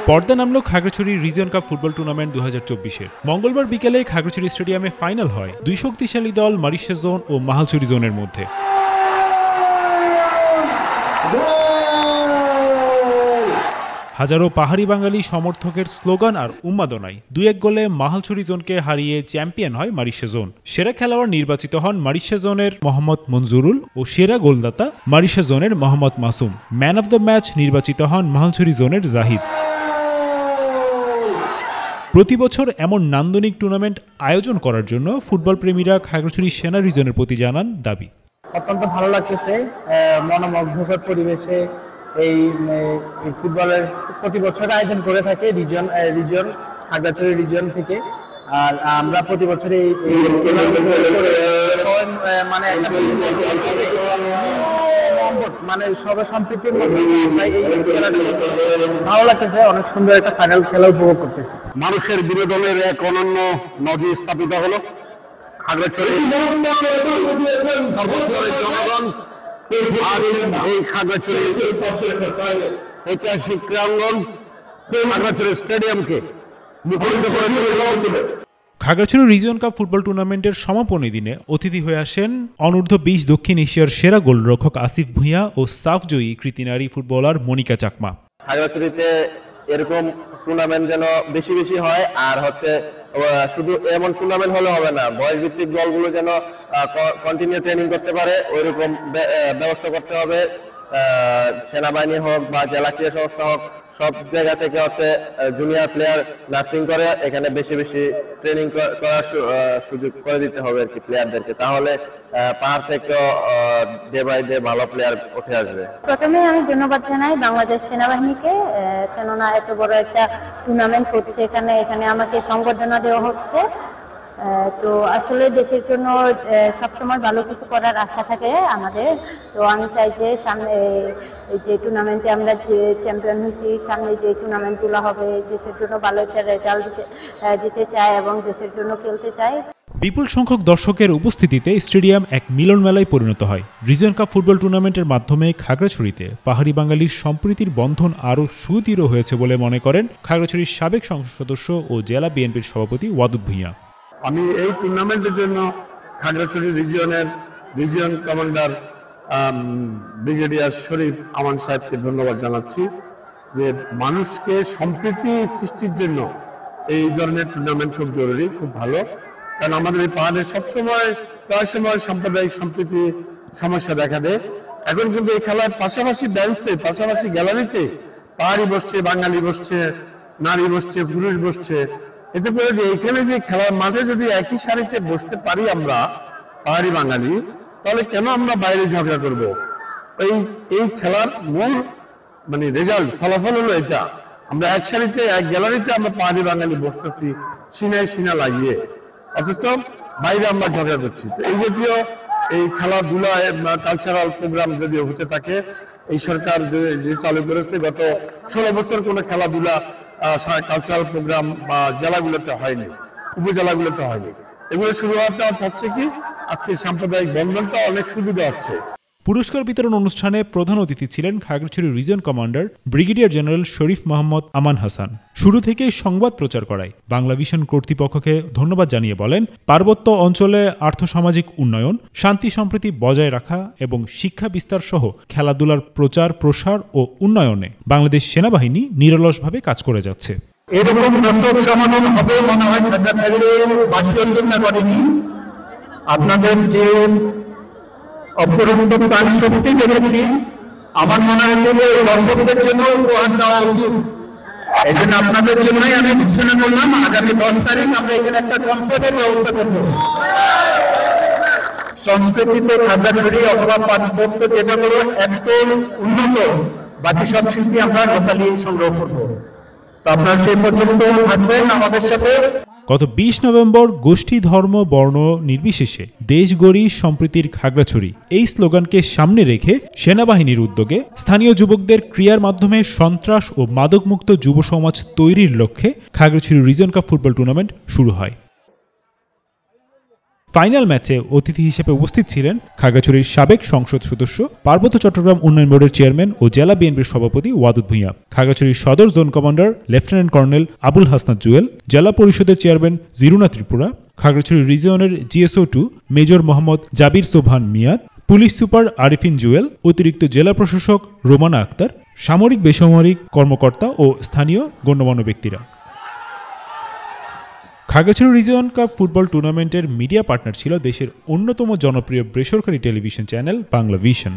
পর্দা নামলো Khagrachari region cup football tournament 2024-এর। মঙ্গলবার বিকেলে খাগড়াছড়ি স্টেডিয়ামে ফাইনাল হয় দুই শক্তিশালী দল মারিশা জোন ও মাহালছড়ি জোনের মধ্যে। হাজারো পাহাড়ি বাঙালি সমর্থকের স্লোগান আর উন্মাদনায় 2-1 গোলে মাহালছড়ি জোনকে হারিয়ে চ্যাম্পিয়ন হয় মারিশা জোন। সেরা খেলোয়াড় নির্বাচিত হন মারিশা জোনের মোহাম্মদ মঞ্জুরুল ও সেরা গোলদাতা মারিশা জোনের Mohammad Masum. Man of the match নির্বাচিত হন মাহালছড়ি জোনের জাহিদ। প্রতি বছর এমন নান্দনিক টুর্নামেন্ট আয়োজন করার জন্য ফুটবল প্রেমীরা খাগড়াছড়ি সেনা রিজনের প্রতি জানান দাবি। অত্যন্ত ভালো লাগতেছে, মনোমুগ্ধকর পরিবেশে এই ফুটবলের প্রতি বছর আয়োজন করে থাকে রিজন খাগড়াছড়ি রিজন থেকে। আর আমরা প্রতি বছর মানে সবাই সম্পৃক্তি ভালো লাগতেছে, অনেক সুন্দর একটা ফাইনাল খেলা উপভোগ করতেছি। মানুষের বিনোদনের এক অনন্য নজির স্থাপিত হলো খাগড়াছড়ি জনগণ আর এই খাগড়াছড়ি ঐতিহাসিক ক্রীড়াঙ্গন খাগড়াছড়ি স্টেডিয়ামকে মুখরিত করে তুলে। খাগড়াছড়ি রিজিয়ন কাপ ফুটবল টুর্নামেন্টের সমাপনী দিনে অতিথি হয়ে আসেন অনূর্ধ্ব 20 দক্ষিণ এশিয়ার সেরা গোলরক্ষক আসিফ ভুঁইয়া ও সাফ জয়ী কৃতিনারী ফুটবলার মনিকা চাকমা। খাগড়াছড়িতে এরকম টুর্নামেন্ট যেন বেশি বেশি হয়, আর শুধু এমন টুর্নামেন্ট হলে হবে না, বয়স ভিত্তিক দলগুলো যেন কন্টিনিউ ট্রেনিং করতে পারে ওইরকম ব্যবস্থা করতে হবে। সেনাবাহিনী হোক বা জেলা ক্রীড়া সংস্থা হোক, সব জায়গা থেকে জুনিয়র প্লেয়ার নার্সিং করে এখানে বেশি বেশি ট্রেনিং করার সুযোগ করে দিতে হবে আর কি প্লেয়ারদেরকে, তাহলে পাহাড় থেকে ডে বাই ডে ভালো প্লেয়ার উঠে আসবে। প্রথমে আমি ধন্যবাদ জানাই বাংলাদেশ সেনাবাহিনীকে, কেননা এত বড় একটা টুর্নামেন্ট হচ্ছে এখানে আমাকে সংবর্ধনা দেওয়া হচ্ছে। তো আসলে দেশের জন্য সবসময় ভালো কিছু করার আশা থাকে আমাদের। তো আমি চাই যে সামনে যে টুর্নামেন্টে আমরা যে চ্যাম্পিয়ন হয়েছি, সামনে যে টুর্নামেন্টগুলো হবে দেশের জন্য ভালো একটা রেজাল্ট দিতে চাই এবং দেশের জন্য খেলতে চাই। বিপুল সংখ্যক দর্শকের উপস্থিতিতে স্টেডিয়াম এক মিলন মেলায় পরিণত হয়। রিজিয়ন কাপ ফুটবল টুর্নামেন্টের মাধ্যমে খাগড়াছড়িতে পাহাড়ি বাঙালির সম্প্রীতির বন্ধন আরও সুদৃঢ় হয়েছে বলে মনে করেন খাগড়াছড়ির সাবেক সংসদ সদস্য ও জেলা বিএনপির সভাপতি ওয়াদুদ ভুঁইয়া। আমি এই টুর্নামেন্টের জন্য খাগড়াছড়ি রিজিয়ন কমান্ডার ব্রিগেডিয়ার শরীফ আমান সাহেবকে ধন্যবাদ জানাচ্ছি যে মানুষকে সম্প্রীতি সৃষ্টির জন্য এই ধরনের টুর্নামেন্ট খুব জরুরি, খুব ভালো। কারণ আমাদের এই পাহাড়ে প্রায় সময় সাম্প্রদায়িক সম্প্রীতি সমস্যা দেখা দেয়। এখন কিন্তু এই খেলার পাশাপাশি বেঞ্চে, পাশাপাশি গ্যালারিতে পাহাড়ি বসছে, বাঙালি বসছে, নারী বসছে, পুরুষ বসছে। এতে করে যে এখানে যে খেলার মাঠে যদি একই সারিতে বসতে পারি আমরা পাহাড়ি বাঙালি, তাহলে কেন আমরা বাইরে ঝগড়া করবো? এই খেলার মূল রেজাল্ট, ফলাফল হলো এটা, আমরা এক সারিতে এক গ্যালারিতে আমরা পাহাড়ি বাঙালি বসতেছি সিনায় সিনা লাগিয়ে, অথচ বাইরে আমরা ঝগড়া করছি। তো এই জাতীয় এই খেলাধুলা কালচারাল প্রোগ্রাম যদি হতে থাকে, এই সরকার যে চালু করেছে গত 16 বছর কোনো খেলাধুলা কালচারাল প্রোগ্রাম বা জেলাগুলোতে হয়নি, উপজেলাগুলোতে হয়নি। এগুলো শুরু হচ্ছে কি আজকে সাম্প্রদায়িক বন্ধনটা অনেক সুবিধা হচ্ছে। পুরস্কার বিতরণ অনুষ্ঠানে প্রধান অতিথি ছিলেন Khagrachari region commander brigadier general Sharif Mohammad Aman Hasan. শুরু থেকেই সংবাদ প্রচার করায় বাংলা ভিশন কর্তৃপক্ষকে ধন্যবাদ জানিয়ে বলেন, পার্বত্য অঞ্চলে আর্থসামাজিক উন্নয়ন, শান্তি সম্প্রীতি বজায় রাখা এবং শিক্ষা বিস্তার সহ খেলাধুলার প্রচার প্রসার ও উন্নয়নে বাংলাদেশ সেনাবাহিনী নিরলসভাবে কাজ করে যাচ্ছে। এরকম দর্শক সমাগম হবে মনে হয় খাগড়াছড়ির চিন্তা করেনি। আপনাদের যে অপরন্ত প্রাণ শক্তি দেখেছি, আমার মনে হয় যে দর্শকদের জন্য উপহার দেওয়া উচিত। এই জন্য আপনাদের জন্যই আমি ঘোষণা করলাম আগামী 10 তারিখ আমরা এখানে একটা কনসার্টের ব্যবস্থা করব। সংস্কৃতিতে খাগড়াছড়ি অথবা পার্বত্য যেগুলো একদম উন্নত, বাকি সব শিল্পী আমরা লোকালি সংগ্রহ করব। তো আপনারা সেই পর্যন্ত থাকবেন আমাদের সাথে। গত 20 নভেম্বর গোষ্ঠী ধর্ম বর্ণ নির্বিশেষে দেশ গড়ি সম্প্রীতির খাগড়াছড়ি এই স্লোগানকে সামনে রেখে সেনাবাহিনীর উদ্যোগে স্থানীয় যুবকদের ক্রিয়ার মাধ্যমে সন্ত্রাস ও মাদকমুক্ত যুব সমাজ তৈরির লক্ষ্যে Khagrachari region cup football tournament শুরু হয়। ফাইনাল ম্যাচে অতিথি হিসেবে উপস্থিত ছিলেন খাগড়াছড়ির সাবেক সংসদ সদস্য, পার্বত্য চট্টগ্রাম উন্নয়ন বোর্ডের চেয়ারম্যান ও জেলা বিএনপির সভাপতি ওয়াদুদ ভূঁইয়া, খাগড়াছড়ির সদর zone commander lieutenant colonel Abul Hasnat Jewel, জেলা পরিষদের চেয়ারম্যান জিরুনা ত্রিপুরা, খাগড়াছড়ি রিজিয়নের GSO2 major Mohammad Jabir Sobhan Miyad, police super Arifin Jewel, অতিরিক্ত জেলা প্রশাসক রোমানা আক্তার, সামরিক বেসামরিক কর্মকর্তা ও স্থানীয় গণ্যমান্য ব্যক্তিরা। খাগড়াছড়ি রিজিয়ন কাপ ফুটবল টুর্নামেন্টের মিডিয়া পার্টনার ছিল দেশের অন্যতম জনপ্রিয় বেসরকারি টেলিভিশন চ্যানেল বাংলা ভিশন।